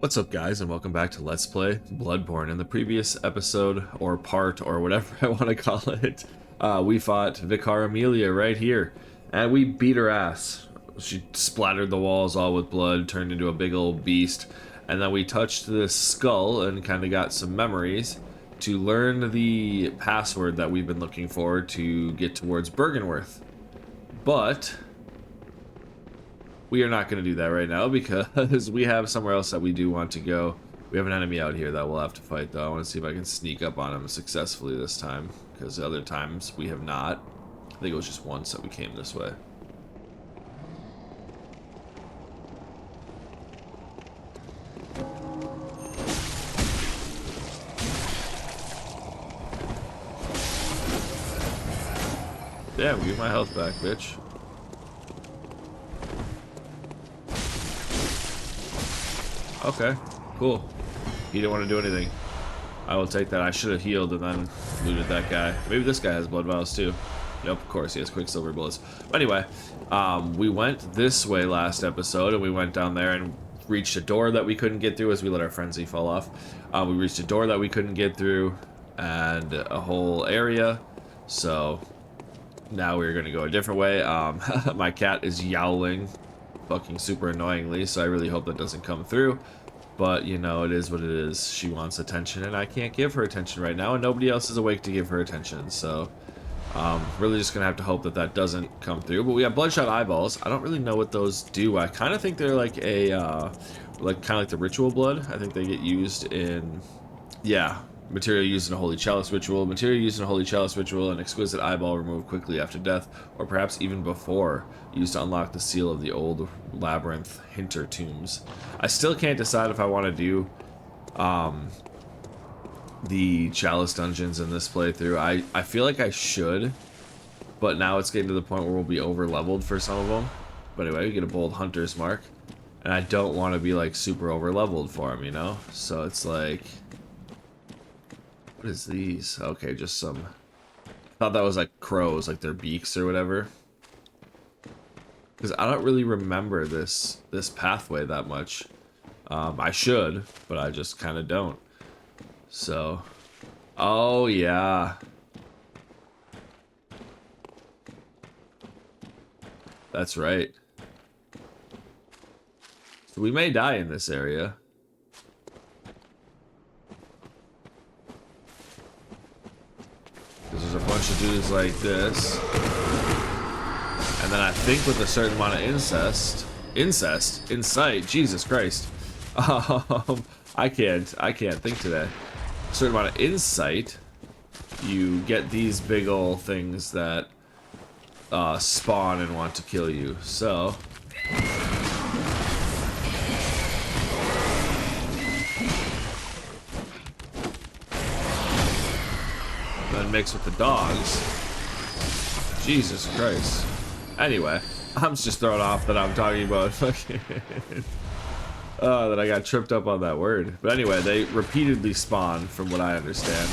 What's up guys, and welcome back to Let's Play Bloodborne. In the previous episode, or part, or whatever I want to call it, we fought Victorian-era right here, and we beat her ass. She splattered the walls all with blood, turned into a big old beast, and then we touched this skull and kind of got some memories to learn the password that we've been looking for to get towards Bergenworth. But we are not going to do that right now because we have somewhere else that we do want to go. We have an enemy out here that we'll have to fight though. I want to see if I can sneak up on him successfully this time, because the other times we have not. I think it was just once that we came this way. Damn, give my health back, bitch. Okay, cool. He didn't want to do anything. I will take that. I should have healed and then looted that guy. Maybe this guy has blood vials too. Nope, of course he has quicksilver bullets. But anyway, we went this way last episode, and we went down there and reached a door that we couldn't get through as we let our frenzy fall off. We reached a door that we couldn't get through, and a whole area. So now we're gonna go a different way. My cat is yowling fucking super annoyingly, so I really hope that doesn't come through. But you know, it is what it is. She wants attention and I can't give her attention right now, and nobody else is awake to give her attention, so really just gonna have to hope that that doesn't come through. But we have bloodshot eyeballs. I don't really know what those do. I kind of think they're like a kind of like the ritual blood. I think they get used in, yeah, material used in a holy chalice ritual, material used in a holy chalice ritual, an exquisite eyeball removed quickly after death, or perhaps even before, used to unlock the seal of the old labyrinth hinter tombs. I still can't decide if I want to do the chalice dungeons in this playthrough. I feel like I should, but now it's getting to the point where we'll be over leveled for some of them. But anyway, we get a bold hunter's mark, and I don't want to be like super over leveled for them, you know? So it's like, what is these? Okay, just some, I thought that was like crows, like their beaks or whatever. Because I don't really remember this pathway that much. I should, but I just kind of don't. So, oh yeah. That's right. So we may die in this area. Because there's a bunch of dudes like this. And then I think with a certain amount of insight, Jesus Christ. I can't think today. A certain amount of insight, you get these big ol' things that spawn and want to kill you. So then mix with the dogs. Jesus Christ. Anyway, I'm just thrown off that I'm talking about fucking that I got tripped up on that word. But anyway, they repeatedly spawn from what I understand.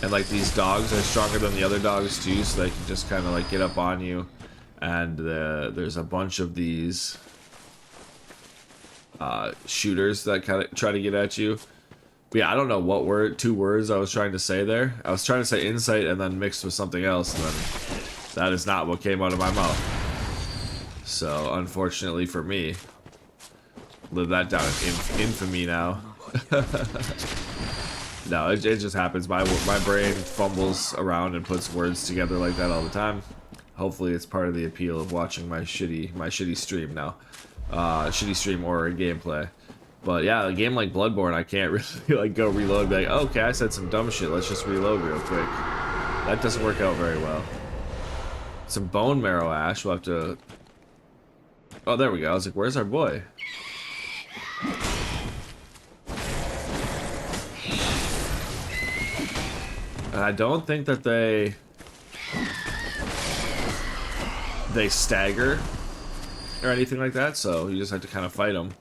And like these dogs are stronger than the other dogs too, so they can just kind of like get up on you. And there's a bunch of these shooters that kind of try to get at you. But yeah, I don't know what two words I was trying to say there. I was trying to say insight and then mixed with something else, and then that is not what came out of my mouth. So, unfortunately for me, live that down in infamy now. No, it just happens. My brain fumbles around and puts words together like that all the time. Hopefully it's part of the appeal of watching my shitty stream now. Shitty stream or gameplay. But yeah, a game like Bloodborne, I can't really like go reload and be like, okay, I said some dumb shit, let's just reload real quick. That doesn't work out very well. Some bone marrow ash, we'll have to... Oh, there we go. I was like, where's our boy? And I don't think that they stagger or anything like that, so you just have to kind of fight them.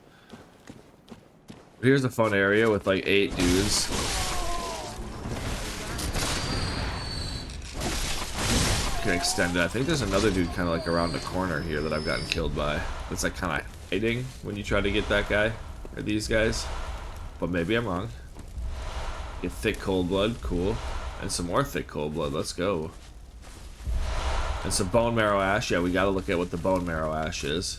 Here's a fun area with like 8 dudes. Can extend it. I think there's another dude kind of like around the corner here that I've gotten killed by. It's like kind of hiding when you try to get that guy or these guys, but maybe I'm wrong. Get thick cold blood, cool, and some more thick cold blood. Let's go. And some bone marrow ash. Yeah, we got to look at what the bone marrow ash is.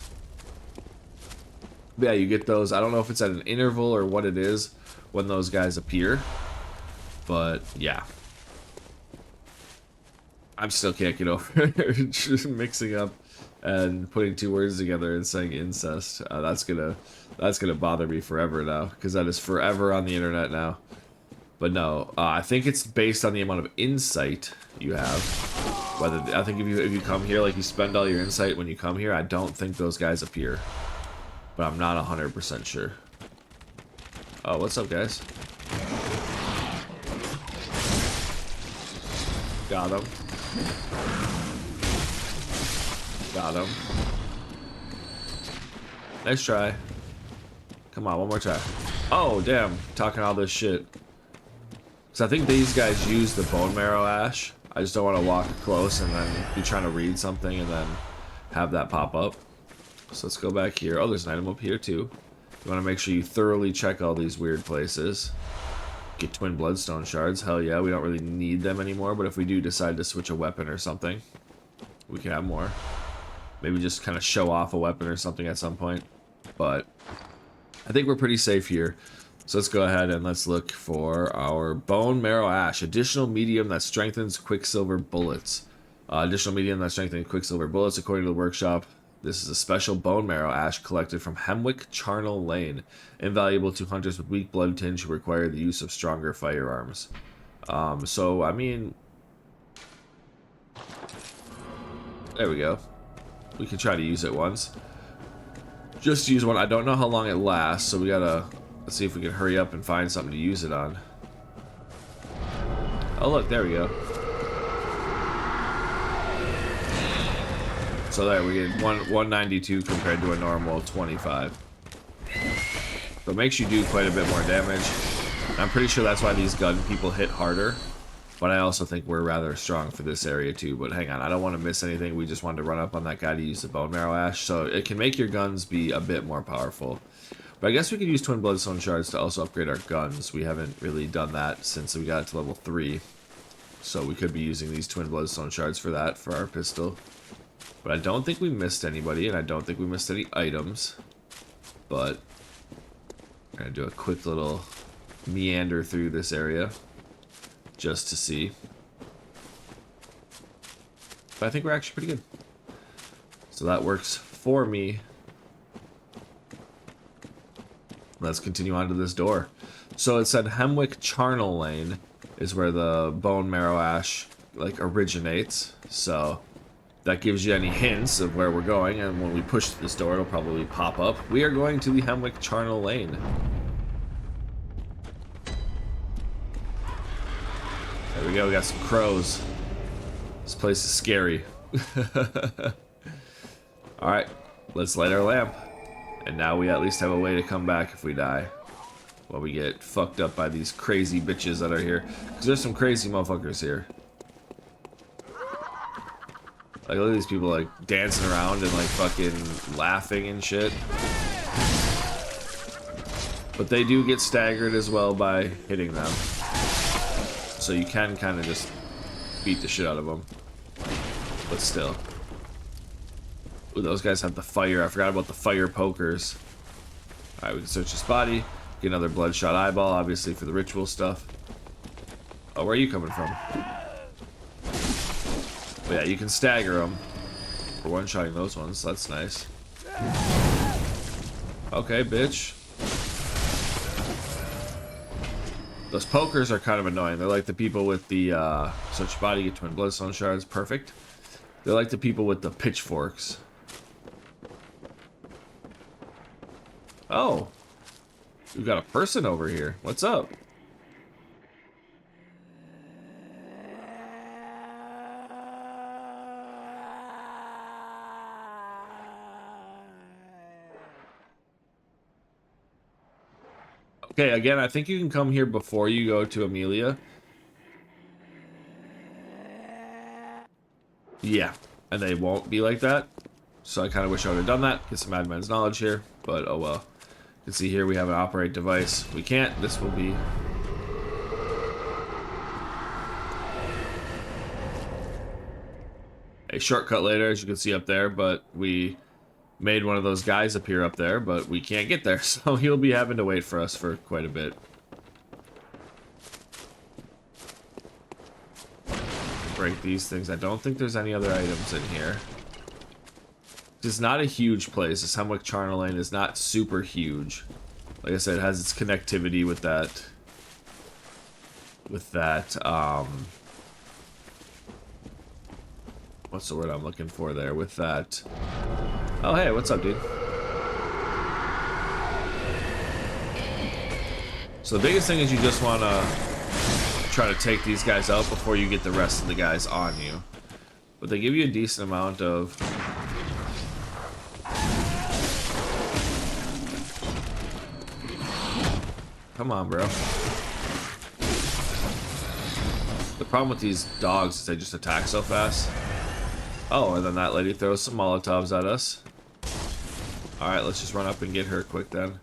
But yeah, you get those. I don't know if it's at an interval or what it is when those guys appear, but yeah. I still can't get over just mixing up and putting two words together and saying incest. That's gonna bother me forever now, because that is forever on the internet now. But no, I think it's based on the amount of insight you have. Whether I think if you come here, like you spend all your insight when you come here, I don't think those guys appear. But I'm not 100% sure. Oh, what's up, guys? Got him. Got him. Nice try. Come on, one more try. Oh, damn. Talking all this shit. So I think these guys use the bone marrow ash. I just don't want to walk close and then be trying to read something and then have that pop up. So let's go back here. Oh, there's an item up here too. You want to make sure you thoroughly check all these weird places. Get twin bloodstone shards. Hell yeah, we don't really need them anymore, but if we do decide to switch a weapon or something, we can have more. Maybe just kind of show off a weapon or something at some point. But I think we're pretty safe here. So let's go ahead and let's look for our bone marrow ash. Additional medium that strengthens quicksilver bullets. Additional medium that strengthens quicksilver bullets according to the workshop. This is a special bone marrow ash collected from Hemwick Charnel Lane. Invaluable to hunters with weak blood tinge who require the use of stronger firearms. So, I mean... There we go. We can try to use it once. Just use one. I don't know how long it lasts, so we gotta... Let's see if we can hurry up and find something to use it on. Oh look, there we go. So there, we get 192 compared to a normal 25. So it makes you do quite a bit more damage. I'm pretty sure that's why these gun people hit harder. But I also think we're rather strong for this area too. But hang on, I don't want to miss anything. We just wanted to run up on that guy to use the bone marrow ash. So it can make your guns be a bit more powerful. But I guess we could use twin bloodstone shards to also upgrade our guns. We haven't really done that since we got it to level 3. So we could be using these twin bloodstone shards for that, for our pistol. But I don't think we missed anybody, and I don't think we missed any items. But I'm going to do a quick little meander through this area just to see. But I think we're actually pretty good. So that works for me. Let's continue on to this door. So it said Hemwick Charnel Lane is where the bone marrow ash like originates. So that gives you any hints of where we're going, and when we push this door, it'll probably pop up. We are going to the Hemwick Charnel Lane. There we go, we got some crows. This place is scary. Alright, let's light our lamp. And now we at least have a way to come back if we die. While we get fucked up by these crazy bitches that are here. Because there's some crazy motherfuckers here. Like, look at these people, like, dancing around and, like, fucking laughing and shit. But they do get staggered as well by hitting them. So you can kind of just beat the shit out of them. But still. Ooh, those guys have the fire. I forgot about the fire pokers. Alright, we can search this body. Get another bloodshot eyeball, obviously, for the ritual stuff. Oh, where are you coming from? But yeah, you can stagger them. For one-shotting those ones, that's nice. Okay, bitch. Those pokers are kind of annoying. They're like the people with the, search body, get twin bloodstone shards, perfect. They're like the people with the pitchforks. Oh. We've got a person over here. What's up? Okay, again, I think you can come here before you go to Amelia. Yeah, and they won't be like that. So I kind of wish I would have done that. Get some admin's knowledge here. but oh well. You can see here we have an operate device. We can't. This will be... a shortcut later, as you can see up there, but we made one of those guys appear up there, but we can't get there, so he'll be having to wait for us for quite a bit. Break these things. I don't think there's any other items in here. It's not a huge place. This Hemwick Charnel Lane is not super huge. Like I said, it has its connectivity with that... what's the word I'm looking for there? With that... Oh, hey, what's up, dude? So the biggest thing is you just want to try to take these guys out before you get the rest of the guys on you. But they give you a decent amount of... Come on, bro. The problem with these dogs is they just attack so fast. Oh, and then that lady throws some Molotovs at us. Alright, let's just run up and get her quick then.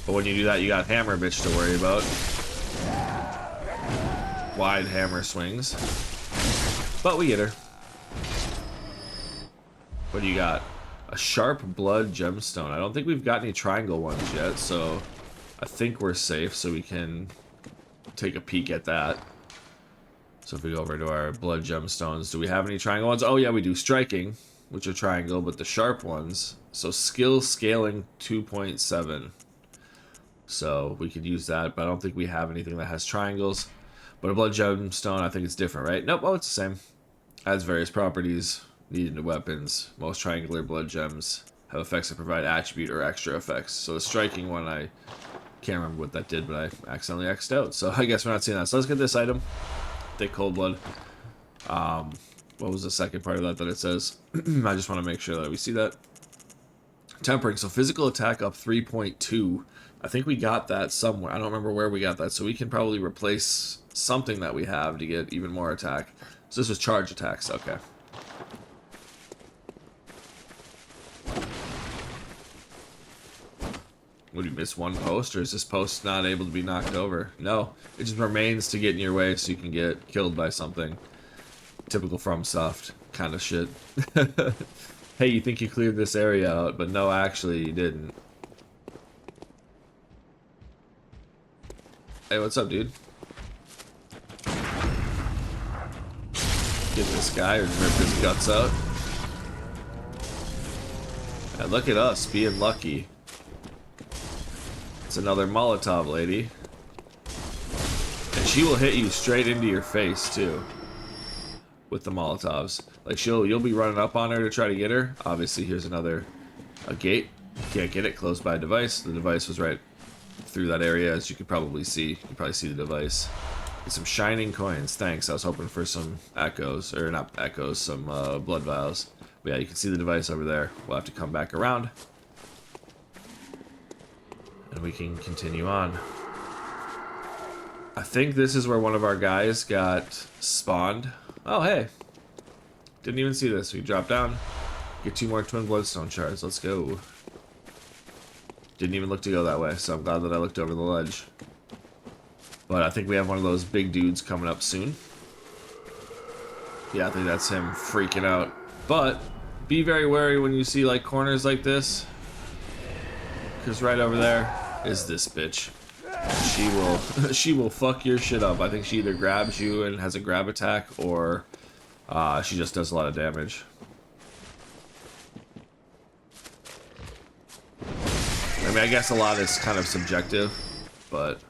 But when you do that, you got Hammer Bitch to worry about. Wide hammer swings. But we get her. What do you got? A sharp blood gemstone. I don't think we've got any triangle ones yet, so I think we're safe, so we can take a peek at that. So if we go over to our blood gemstones, do we have any triangle ones? Oh yeah, we do. Striking, which are triangle, but the sharp ones. So skill scaling 2.7. So we could use that, but I don't think we have anything that has triangles. But a blood gemstone, I think it's different, right? Nope, oh, it's the same. Adds various properties needed to weapons. Most triangular blood gems have effects that provide attribute or extra effects. So the striking one, I can't remember what that did, but I accidentally X'd out. So I guess we're not seeing that. So let's get this item. Thick cold blood. What was the second part of that it says? I just want to make sure that we see that. Tempering, so physical attack up 3.2. I think we got that somewhere. I don't remember where we got that, so we can probably replace something that we have to get even more attack. So this was charge attacks, okay. Would you miss one post, or is this post not able to be knocked over? No, it just remains to get in your way so you can get killed by something. Typical FromSoft kind of shit. Hey, you think you cleared this area out, but no, actually you didn't. Hey, what's up, dude? Get this guy or rip his guts out. And look at us being lucky. It's another Molotov lady. And she will hit you straight into your face, too. With the Molotovs. Like, you'll be running up on her to try to get her. Obviously, here's a gate. Can't get it, closed by a device. The device was right through that area, as you could probably see. You can probably see the device. Get some shining coins. Thanks. I was hoping for some echoes, or not echoes, some blood vials. But yeah, you can see the device over there. We'll have to come back around. And we can continue on. I think this is where one of our guys got spawned. Oh, hey. Didn't even see this. We drop down. Get 2 more twin bloodstone shards. Let's go. Didn't even look to go that way, so I'm glad that I looked over the ledge. But I think we have one of those big dudes coming up soon. Yeah, I think that's him freaking out. But be very wary when you see like corners like this. Because right over there is this bitch. She will fuck your shit up. I think she either grabs you and has a grab attack, or she just does a lot of damage. I mean, I guess a lot is kind of subjective, but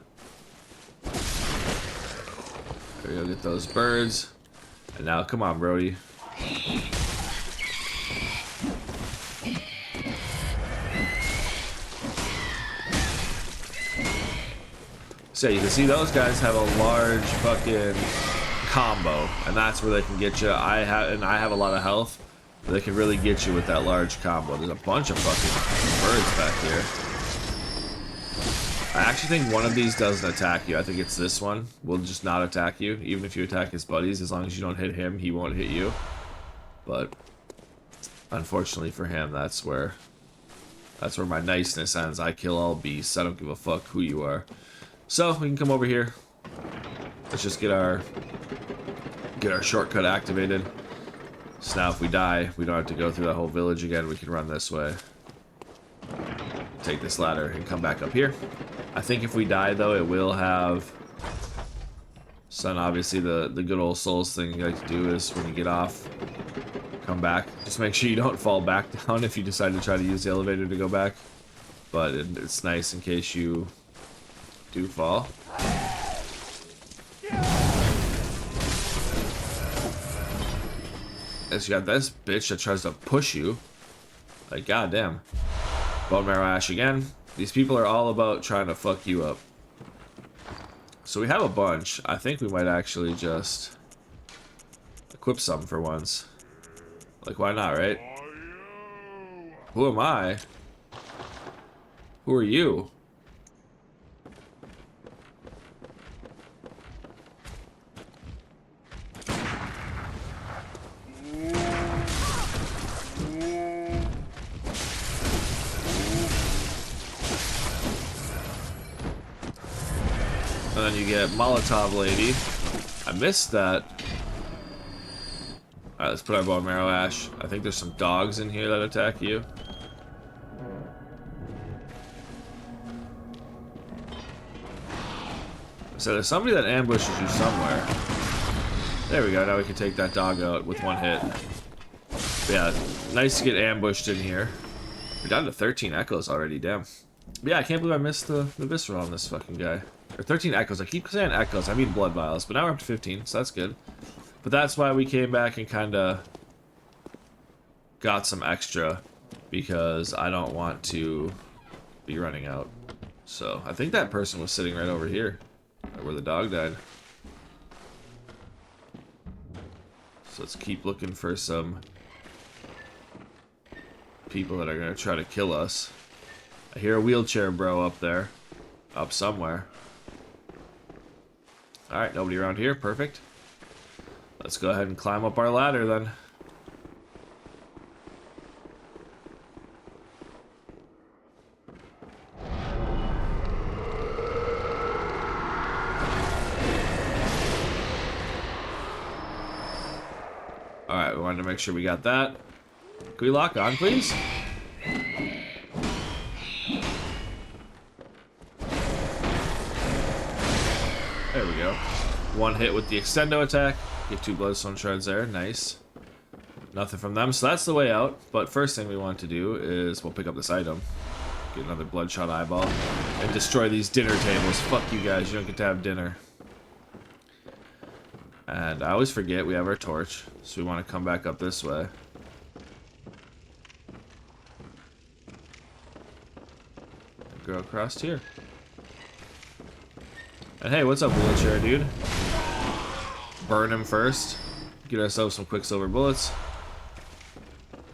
there we go. Get those birds, and now come on, Brody. So you can see those guys have a large fucking combo, and that's where they can get you. I have a lot of health. They can really get you with that large combo. There's a bunch of fucking birds back here. I actually think one of these doesn't attack you. I think it's this one. Will just not attack you, even if you attack his buddies. As long as you don't hit him, he won't hit you. But unfortunately for him, that's where That's where my niceness ends. I kill all beasts. I don't give a fuck who you are. So we can come over here. Let's just get our shortcut activated. So now if we die, we don't have to go through that whole village again. We can run this way. Take this ladder and come back up here. I think if we die, though, it will have... So obviously the good old souls thing you like to do is when you get off, come back. Just make sure you don't fall back down if you decide to try to use the elevator to go back. But it's nice in case you do fall. As you got this bitch that tries to push you. Like, goddamn. Bone marrow ash again. These people are all about trying to fuck you up. So we have a bunch. I think we might actually just equip some for once. Like, why not, right? Who am I? Who are you? And then you get Molotov Lady. I missed that. Alright, let's put our bone marrow ash. I think there's some dogs in here that attack you. So there's somebody that ambushes you somewhere. There we go, now we can take that dog out with one hit. But yeah, nice to get ambushed in here. We're down to 13 echoes already, damn. But yeah, I can't believe I missed the visceral on this fucking guy. Or 13 echoes, I keep saying echoes, I mean blood vials, but now we're up to 15, so that's good. But that's why we came back and kinda got some extra, because I don't want to be running out. So, I think that person was sitting right over here, right where the dog died. So let's keep looking for some people that are gonna try to kill us. I hear a wheelchair bro up there, up somewhere. Alright, nobody around here, perfect. Let's go ahead and climb up our ladder then. Alright, we wanted to make sure we got that. Can we lock on, please? There we go. One hit with the extendo attack. Get 2 bloodstone shards there. Nice. Nothing from them, so that's the way out. But first thing we want to do is we'll pick up this item. Get another bloodshot eyeball. And destroy these dinner tables. Fuck you guys, you don't get to have dinner. And I always forget we have our torch. So we want to come back up this way. And go across here. And hey, what's up, wheelchair dude? Burn him first. Get ourselves some quicksilver bullets.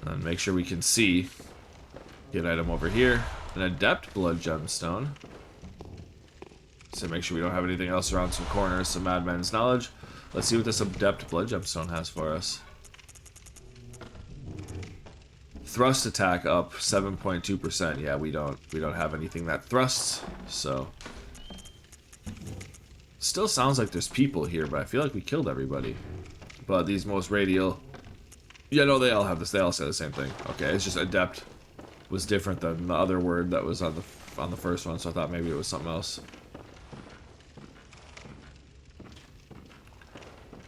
And make sure we can see. Get an item over here. An adept blood gemstone. So make sure we don't have anything else around some corners. Some madman's knowledge. Let's see what this adept blood gemstone has for us. Thrust attack up 7.2%. Yeah, we don't have anything that thrusts. So still sounds like there's people here, but I feel like we killed everybody. But these most radial... Yeah, no, they all have this. They all say the same thing. Okay, it's just adept was different than the other word that was on the first one, so I thought maybe it was something else.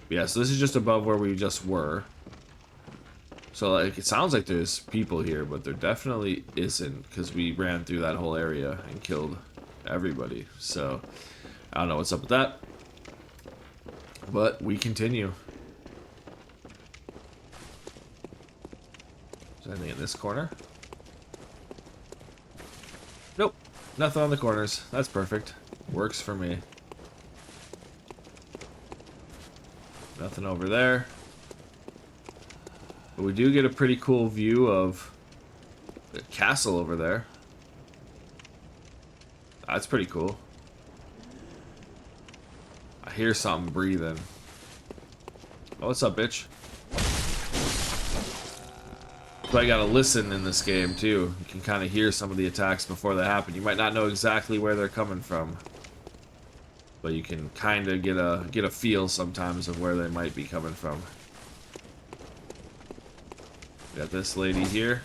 Yeah, so this is just above where we just were. So like, it sounds like there's people here, but there definitely isn't, because we ran through that whole area and killed everybody. So I don't know what's up with that, but we continue. Is there anything in this corner? Nope, nothing on the corners. That's perfect. Works for me. Nothing over there. But we do get a pretty cool view of the castle over there. That's pretty cool. I hear something breathing. Oh, what's up, bitch? So I gotta listen in this game too. You can kind of hear some of the attacks before they happen. You might not know exactly where they're coming from, but you can kind of get a feel sometimes of where they might be coming from. Got this lady here.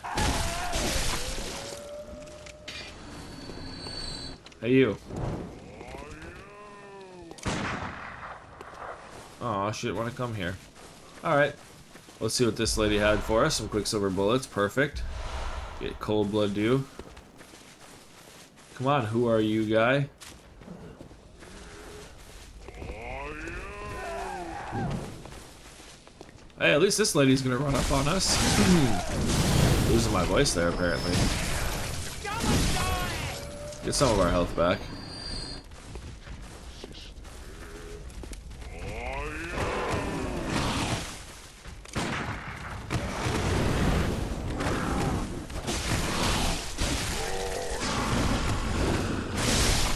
Hey you. Oh, she didn't want to come here. Alright. Let's see what this lady had for us. Some quicksilver bullets. Perfect. Get cold blood due. Come on, who are you, guy? Hey, at least this lady's gonna run up on us. Losing my voice there, apparently. Get some of our health back.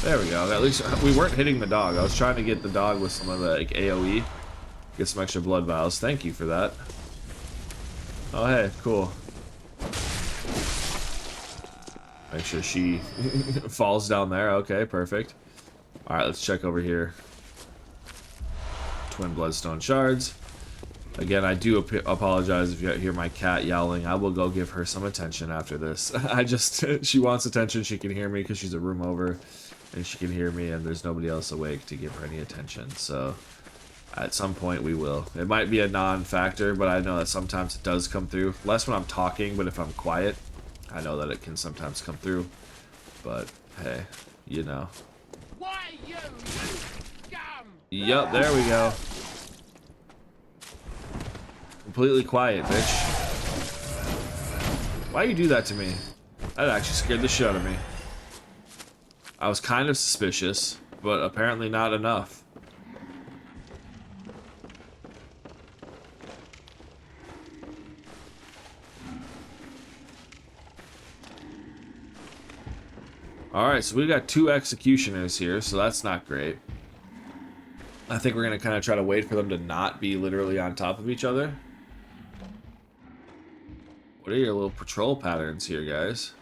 There we go. At least we weren't hitting the dog. I was trying to get the dog with some of the like AoE. Get some extra blood vials. Thank you for that. Oh, hey, cool. Make sure she falls down there. Okay, perfect. Alright, let's check over here. Twin bloodstone shards. Again, I do apologize if you hear my cat yowling. I will go give her some attention after this. She wants attention. She can hear me because she's a room over. And she can hear me, and there's nobody else awake to give her any attention. So, at some point we will. It might be a non-factor, but I know that sometimes it does come through. Less when I'm talking, but if I'm quiet, I know that it can sometimes come through. But, hey, you know. Why you scum? Yup, there we go. Completely quiet, bitch. Why you do that to me? That actually scared the shit out of me. I was kind of suspicious, but apparently not enough. Alright, so we got 2 executioners here, so that's not great. I think we're going to kind of try to wait for them to not be literally on top of each other. What are your little patrol patterns here, guys?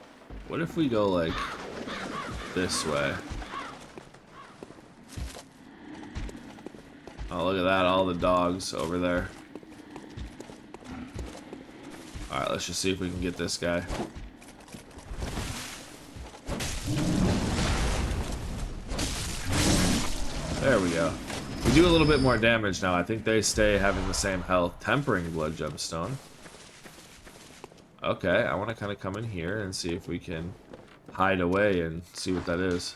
What if we go, like, this way? Oh, look at that, all the dogs over there. Alright, let's just see if we can get this guy. There we go. We do a little bit more damage now. I think they stay having the same health. Tempering blood gemstone. Okay, I want to kind of come in here and see if we can hide away and see what that is.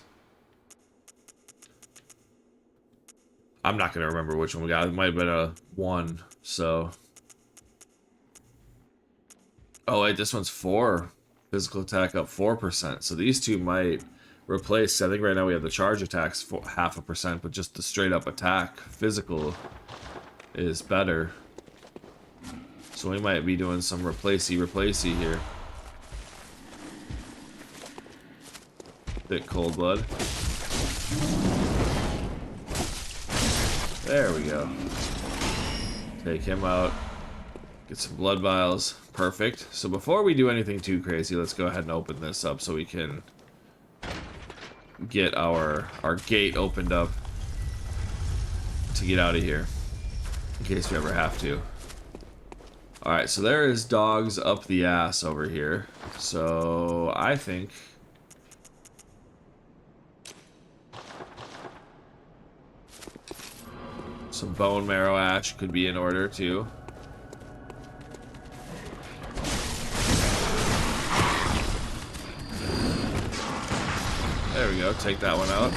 I'm not going to remember which one we got. It might have been a 1, so... Oh wait, this one's 4. Physical attack up 4%. So these two might replace... I think right now we have the charge attacks for 0.5%, but just the straight up attack, physical, is better. So we might be doing some replacey here. Thick cold blood. There we go. Take him out. Get some blood vials. Perfect. So before we do anything too crazy, let's go ahead and open this up so we can get our gate opened up to get out of here. In case we ever have to. Alright, so there is dogs up the ass over here. So I think... some bone marrow ash could be in order too. There we go, take that one out.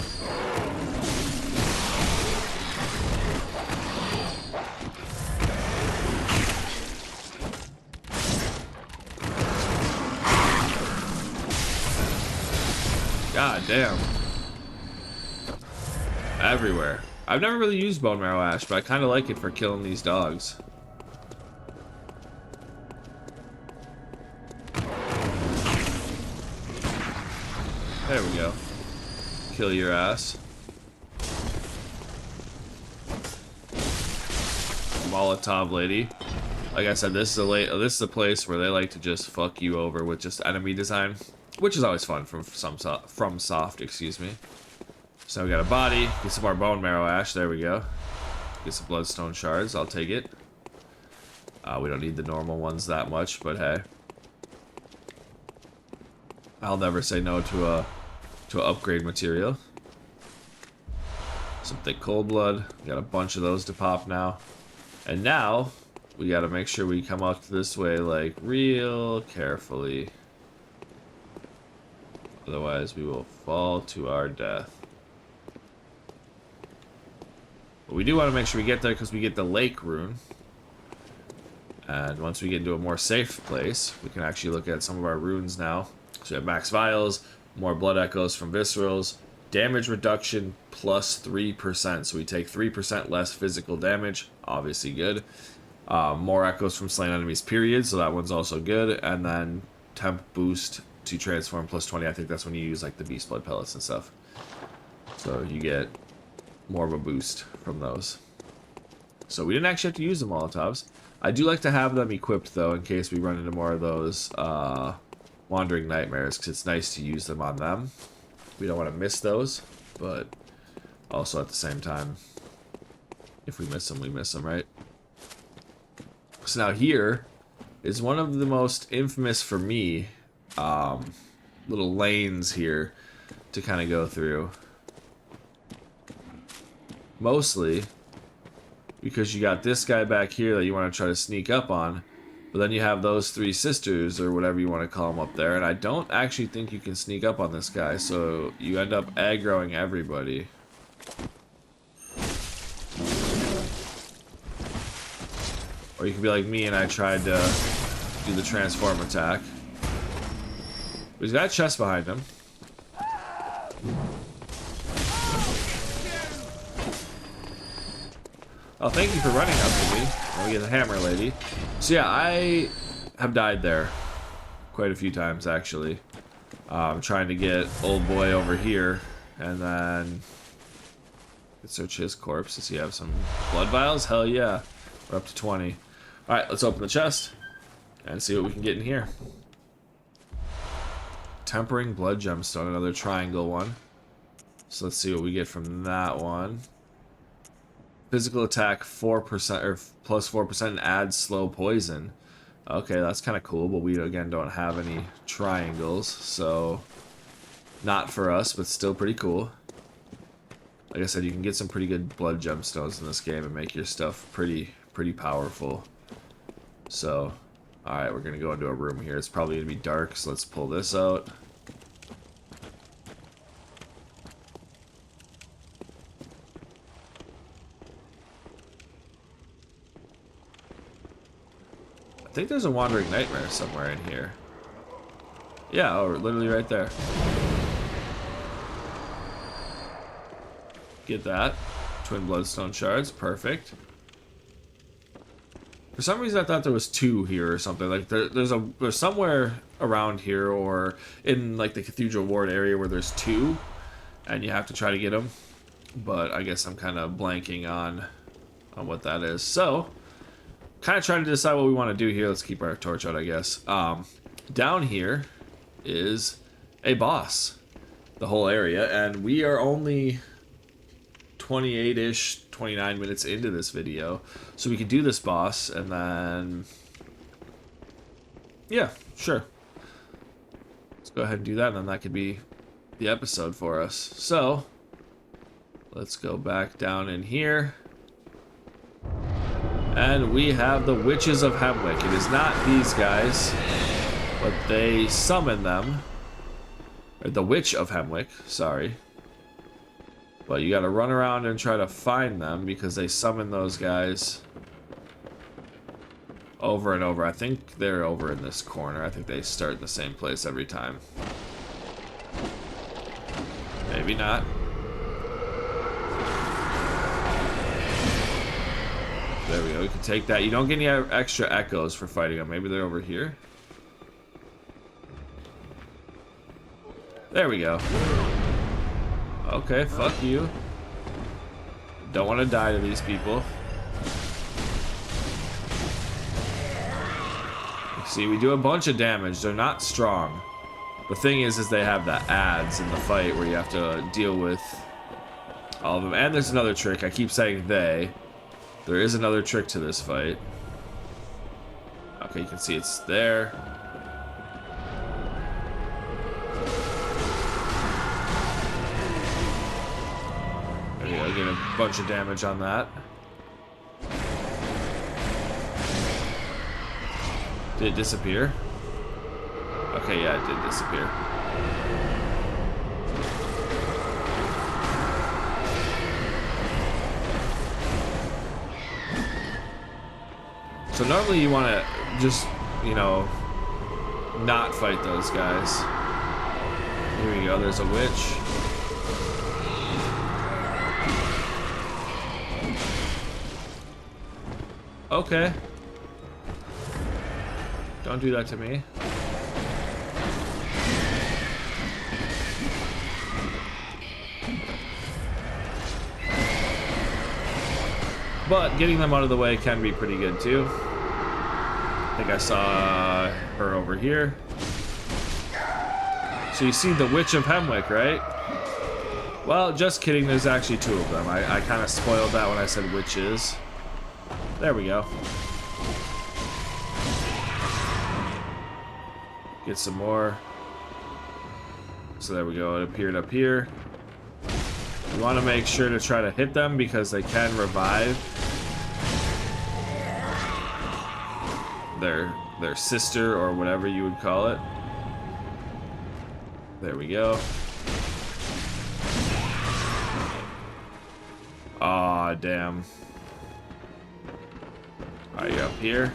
God damn. Everywhere. I've never really used bone marrow ash, but I kind of like it for killing these dogs. There we go. Kill your ass. Molotov lady. Like I said, this is a place where they like to just fuck you over with just enemy design, which is always fun from Soft, excuse me. So we got a body, get some more bone marrow ash. There we go. Get some bloodstone shards. I'll take it. We don't need the normal ones that much, but hey, I'll never say no to a upgrade material. Some thick cold blood. We got a bunch of those to pop now, and now we got to make sure we come up this way like real carefully. Otherwise, we will fall to our death. But we do want to make sure we get there because we get the lake rune. And once we get into a more safe place, we can actually look at some of our runes now. So we have max vials, more blood echoes from viscerals, damage reduction plus 3%. So we take 3% less physical damage, obviously good. More echoes from slain enemies, period. So that one's also good. And then temp boost to transform plus 20. I think that's when you use like the beast blood pellets and stuff. So you get more of a boost from those. So we didn't actually have to use the Molotovs. I do like to have them equipped though in case we run into more of those wandering nightmares, because it's nice to use them on them. We don't want to miss those, but also at the same time, if we miss them, we miss them, right? So now here is one of the most infamous for me little lanes here to kind of go through. Mostly because you got this guy back here that you want to try to sneak up on, but then you have those three sisters or whatever you want to call them up there, and I don't actually think you can sneak up on this guy, so you end up aggroing everybody. Or you can be like me and I tried to do the transform attack. But he's got a chest behind him. Oh, thank you for running up to me. I'll get the hammer lady. So yeah, I have died there quite a few times actually. Trying to get old boy over here, and then search his corpse. Does he have some blood vials? Hell yeah. We're up to 20. Alright, let's open the chest and see what we can get in here. Tempering blood gemstone, another triangle one. So let's see what we get from that one. Physical attack 4% or plus 4% and adds slow poison. Okay, that's kind of cool, but we again don't have any triangles, so not for us, but still pretty cool. Like I said, you can get some pretty good blood gemstones in this game and make your stuff pretty powerful. So, alright, we're gonna go into a room here. It's probably gonna be dark, so let's pull this out. I think there's a wandering nightmare somewhere in here. Yeah, oh, literally right there. Get that. Twin bloodstone shards, perfect. For some reason I thought there was 2 here or something. Like there's somewhere around here or in like the Cathedral Ward area where there's 2 and you have to try to get them. But I guess I'm kind of blanking on what that is. So, kind of trying to decide what we want to do here. Let's keep our torch out, I guess. Down here is a boss, the whole area, and we are only 28-ish, 29 minutes into this video, so we can do this boss, and then yeah, sure, let's go ahead and do that, and then that could be the episode for us. So let's go back down in here. And we have the Witches of Hemwick. It is not these guys, but they summon them. Or the Witch of Hemwick, sorry. But you gotta run around and try to find them because they summon those guys over and over. I think they're over in this corner. I think they start in the same place every time. Maybe not. There we go, we can take that. You don't get any extra echoes for fighting them. Maybe they're over here. There we go. Okay, fuck you. Don't want to die to these people. See, we do a bunch of damage. They're not strong. The thing is they have the adds in the fight where you have to deal with all of them. And there's another trick. I keep saying they. There is another trick to this fight. Okay, you can see it's there. There you go, get a bunch of damage on that. Did it disappear? Okay, yeah, it did disappear. So normally you want to just, you know, not fight those guys. Here we go, there's a witch. Okay. Don't do that to me. But getting them out of the way can be pretty good too. I think I saw her over here. So you see the Witch of Hemwick, right? Well, just kidding, there's actually two of them. I kind of spoiled that when I said witches. There we go. Get some more. So there we go, it appeared up here. You want to make sure to try to hit them because they can revive their sister or whatever you would call it. There we go. Aw, damn. Are you up here?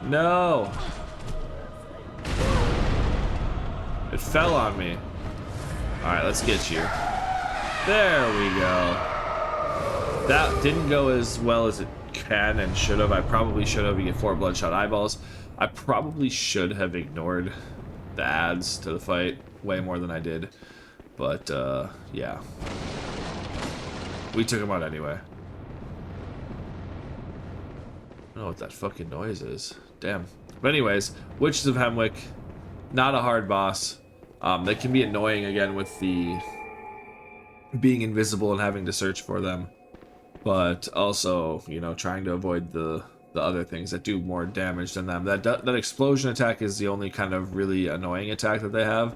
No! It fell on me. Alright, let's get you. There we go. That didn't go as well as it can and should have. I probably should have. You get 4 bloodshot eyeballs. I probably should have ignored the adds to the fight way more than I did. But, yeah. We took him out anyway. I don't know what that fucking noise is. Damn. But anyways, Witches of Hemwick, not a hard boss. They can be annoying again with the being invisible and having to search for them. But also, you know, trying to avoid the other things that do more damage than them. That explosion attack is the only kind of really annoying attack that they have,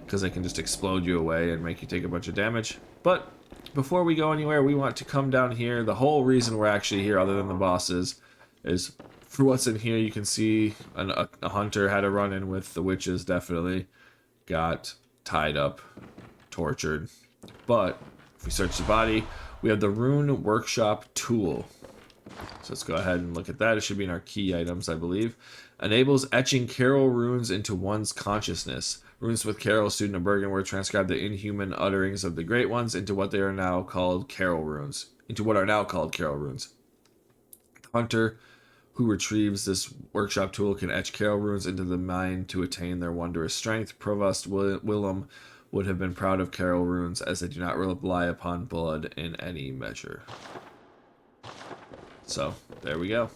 because they can just explode you away and make you take a bunch of damage. But before we go anywhere, we want to come down here. The whole reason we're actually here, other than the bosses, is for what's in here. You can see a hunter had a run-in with the witches, definitely. Got tied up, tortured. But if we search the body, we have the Rune Workshop tool. So let's go ahead and look at that. It should be in our key items, I believe. Enables etching Carol runes into one's consciousness. Runes with Carol, student of Bergenworth, transcribe the inhuman utterings of the Great Ones into what are now called Carol runes. The hunter who retrieves this workshop tool can etch Carol runes into the mind to attain their wondrous strength. Provost Willem would have been proud of Carol runes, as they do not rely upon blood in any measure. So, there we go.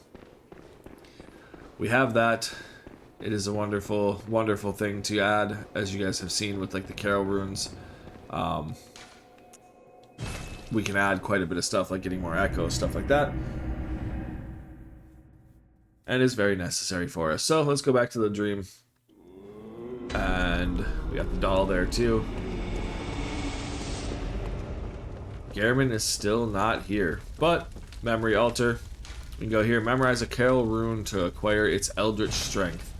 We have that. It is a wonderful, wonderful thing to add, as you guys have seen with like the Carol runes. We can add quite a bit of stuff, like getting more echoes, stuff like that. And it's very necessary for us. So, let's go back to the dream. And we got the doll there too. Gehrman is still not here, but memory altar. We can go here, memorize a Carol rune to acquire its eldritch strength.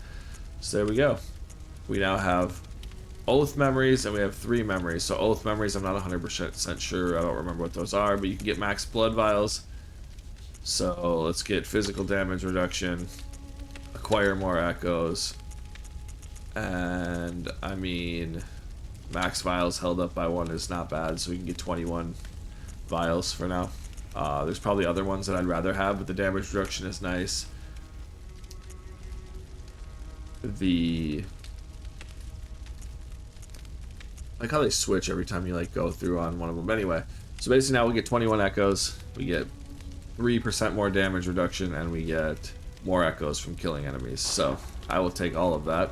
So there we go. We now have oath memories, and we have 3 memories. So oath memories, I'm not 100% sure. I don't remember what those are, but you can get max blood vials. So let's get physical damage reduction, acquire more echoes, and I mean, max vials held up by 1 is not bad. So we can get 21 vials for now. There's probably other ones that I'd rather have, but the damage reduction is nice. Like how they switch every time you like go through on one of them. Anyway, so basically now we get 21 echoes, we get 3% more damage reduction, and we get more echoes from killing enemies. So I will take all of that.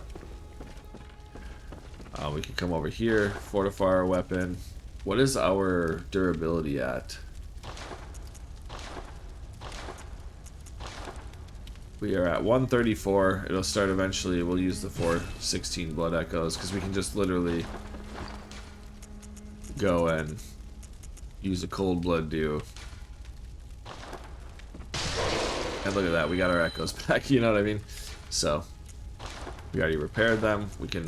We can come over here, fortify our weapon. What is our durability at? We are at 134. It'll start eventually. We'll use the 416 blood echoes because we can just literally go and use a cold blood dew. And look at that, we got our echoes back, you know what I mean? So we already repaired them. We can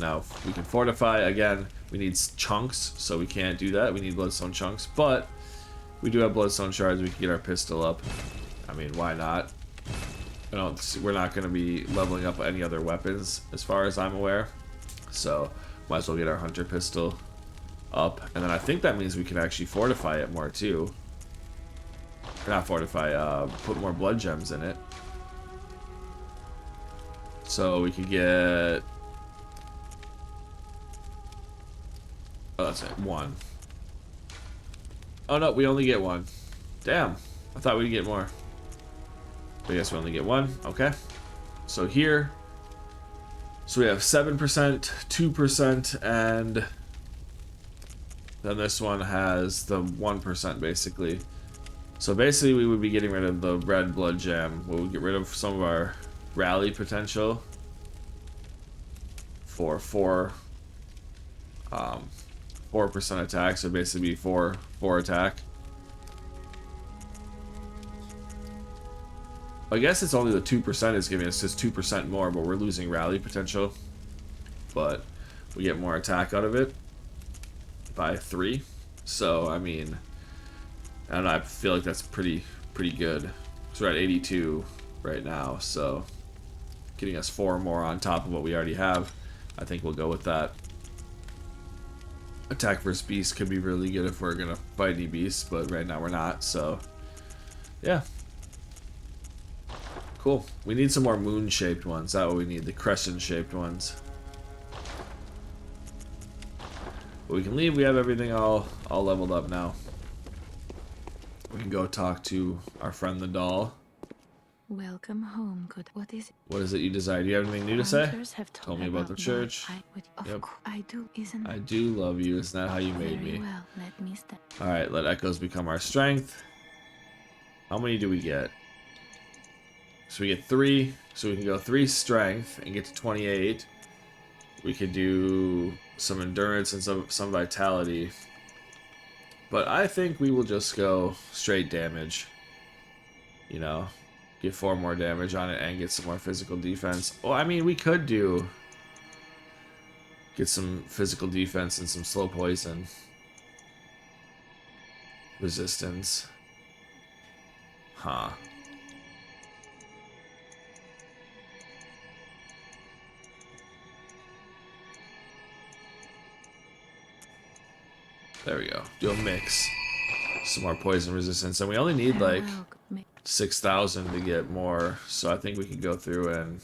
fortify again. We need chunks, so we can't do that. We need bloodstone chunks, but we do have bloodstone shards. We can get our pistol up. I mean, why not? We're not going to be leveling up any other weapons as far as I'm aware, so might as well get our hunter pistol up. And then I think that means we can actually fortify it more too. Not fortify, put more blood gems in it. So we could get... Oh, that's it. 1. Oh no, we only get 1. Damn. I thought we'd get more. I guess we only get 1. Okay. So here... So we have 7%, 2%, and... Then this one has the 1% basically. So basically we would be getting rid of the red blood gem. We'll get rid of some of our rally potential for 4% attack, so basically be 4 attack. I guess it's only the 2% is giving us just 2% more, but we're losing rally potential. But we get more attack out of it by 3. So I mean, I don't know, I feel like that's pretty good. So we're at 82 right now, so getting us 4 more on top of what we already have. I think we'll go with that. Attack versus beast could be really good if we're gonna fight any beasts, but right now we're not, so yeah. Cool. We need some more moon-shaped ones. That's what we need, the crescent-shaped ones. But we can leave. We have everything all leveled up now. We can go talk to our friend the doll. Welcome home, good. What is it? What is it you desire? Do you have anything new to say? Have Told me about the church. Yep. I do, isn't I do love you. Isn't that how you made Very me? well, let me step. Alright, let echoes become our strength. How many do we get? So we get 3. So we can go 3 strength and get to 28. We could do some endurance and some vitality. But I think we will just go straight damage. You know, get 4 more damage on it and get some more physical defense. Well, I mean, we could get some physical defense and some slow poison resistance. Huh. There we go. Do a mix. Some more poison resistance. And we only need like 6,000 to get more. So I think we could go through and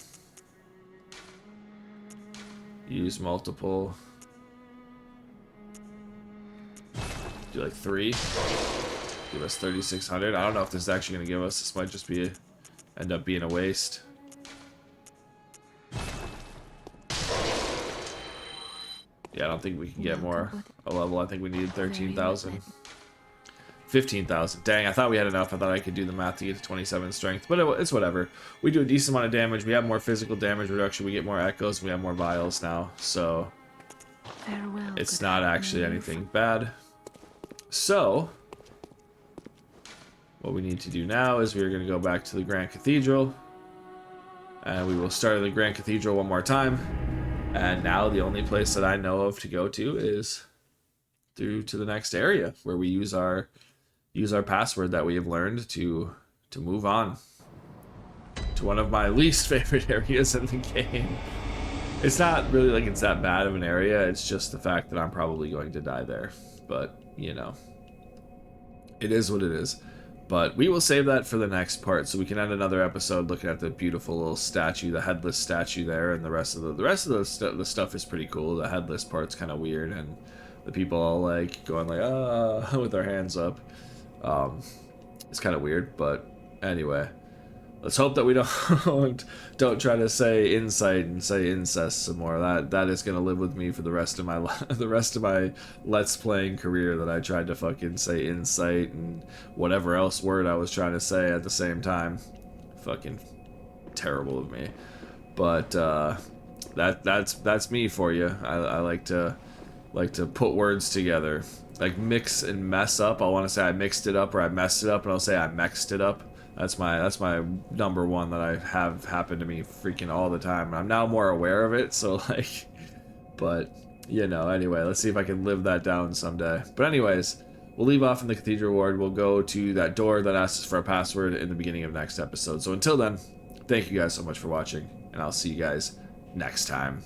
use multiple. Do like 3. Give us 3,600. I don't know if this is actually going to give us. This might just be end up being a waste. Yeah, I don't think we can get more a level. I think we need 13,000. 15,000. Dang, I thought we had enough. I thought I could do the math to get to 27 strength. But it's whatever. We do a decent amount of damage. We have more physical damage reduction. We get more echoes. We have more vials now. So it's not actually anything bad. So what we need to do now is we're going to go back to the Grand Cathedral. And we will start at the Grand Cathedral one more time. And now the only place that I know of to go to is through to the next area where we use our password that we have learned to move on to one of my least favorite areas in the game. It's not really like it's that bad of an area. It's just the fact that I'm probably going to die there. But, you know, it is what it is. But we will save that for the next part, so we can end another episode looking at the beautiful little statue, the headless statue there, and the rest of the stuff is pretty cool. The headless part's kind of weird, and the people all like going like with their hands up. It's kind of weird, but anyway, Let's hope that we don't try to say insight and say incest some more. That is gonna live with me for the rest of my Let's Playing career. That I tried to fucking say insight and whatever else word I was trying to say at the same time. Fucking terrible of me. But that's me for you. I like to put words together, like mix and mess up. I want to say I mixed it up or I messed it up, and I'll say I mexed it up. That's my number one that I have happened to me freaking all the time. I'm now more aware of it, so like, but you know, anyway, let's see if I can live that down someday. But anyways, we'll leave off in the cathedral ward. We'll go to that door that asks us for a password in the beginning of next episode. So until then, thank you guys so much for watching, and I'll see you guys next time.